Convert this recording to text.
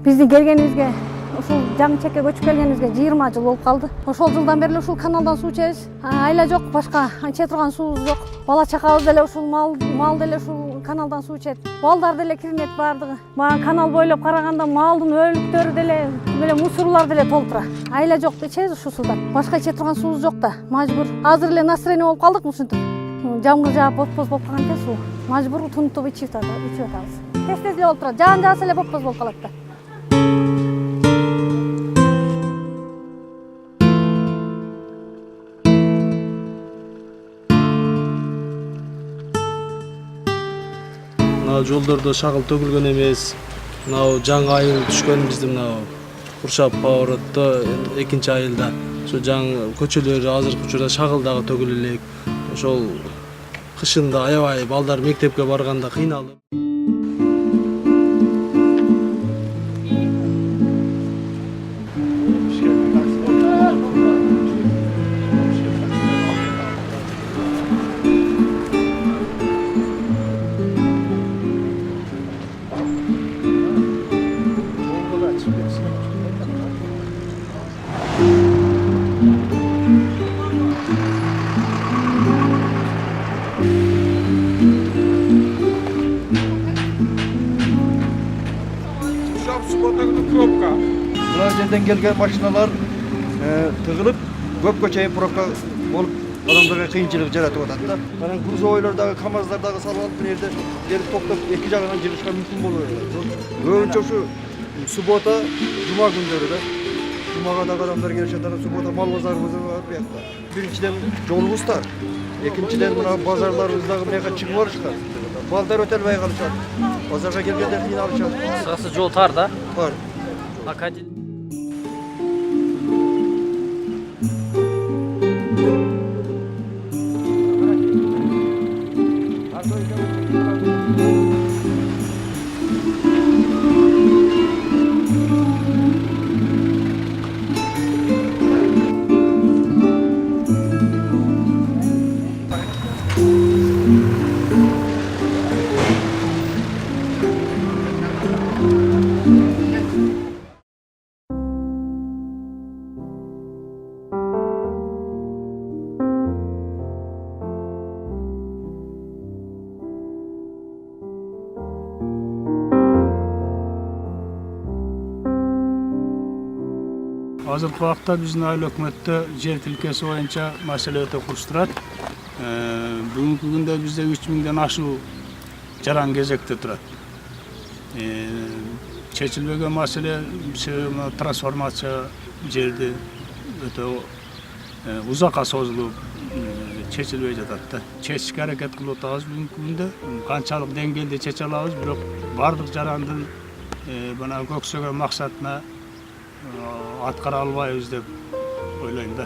Биздин келгенибизге ушул жаңы чекке көчүп келгенибизге 20 жыл болуп калды. Ошол жылдан бери ушул каналдан суу ичебиз. Айла жок, башка иче турган суубуз жок. Бала чакабыз деле ушул мал деле ушул каналдан суу ичет. Балдар деле киринет бардыгы. Мага канал бойлоп караганда малдын өлүктөрү деле мусорлор деле толуп тура. Айла жок, ичебиз ушул суудан. Башка иче турган суубуз жок да. Мажбур. Азыр эле настроение болуп калдык ушинтип. Жамгыр жаап бопбоз болуп калган экен суу. Мажбур тунтуп ичип атабыз. Тез эле болуп турат. Жаан жааса эле бопбоз болуп калат да. Жолдордо шагыл төгүлгөн эмес. Мынау жаңы айыл түшкөн биздин мынау куршап поворотто экинчи айылда. Ошо жаңы көчөлөр азыркы учурда шагыл дагы төгүлө элек. Ошол кышында аябай балдар мектепке барганда кыйналып. Pробka. Mına жерден келген машиналар тыгылып, көпкө чейин пробка болуп, адамдарга кыйынчылык жаратып атат да. Анан грузовойлордагы, КамАЗдардагы салып бир жерде келип токтоп, эки жагынан жүрүшкө мүмкүн болбой атат. Көбүнчө ушу суббота, жума күндөрү да. Жумага дагы адамдар келишет, анан суббота мал базарыбыз бар буякта. Биринчиден жолубуз тар. Экинчиден мына базарларыбыздагы мынага чыгып барышка. Балдар өтө албай калышат. Базарга келгенде кыйналышат. Кысасы жол тар да? Бар. Азыркы убакта биздин айыл өкмөттө жер тилкеси боюнча маселе өтө курч турат. Бүгүнкү күндө бизде 3000ден ашуу жаран кезекте турат. Чечилбеген маселе трансформация жерди өтө узакка созулуп чечилбей жатат да. Чечишке аракет кылып атабыз бүгүнкү күндө. Канчалык деңгээлде чече алабыз, бирок бардык жарандын мына көксөгөн максатына аткара албайбыз деп ойлойм да.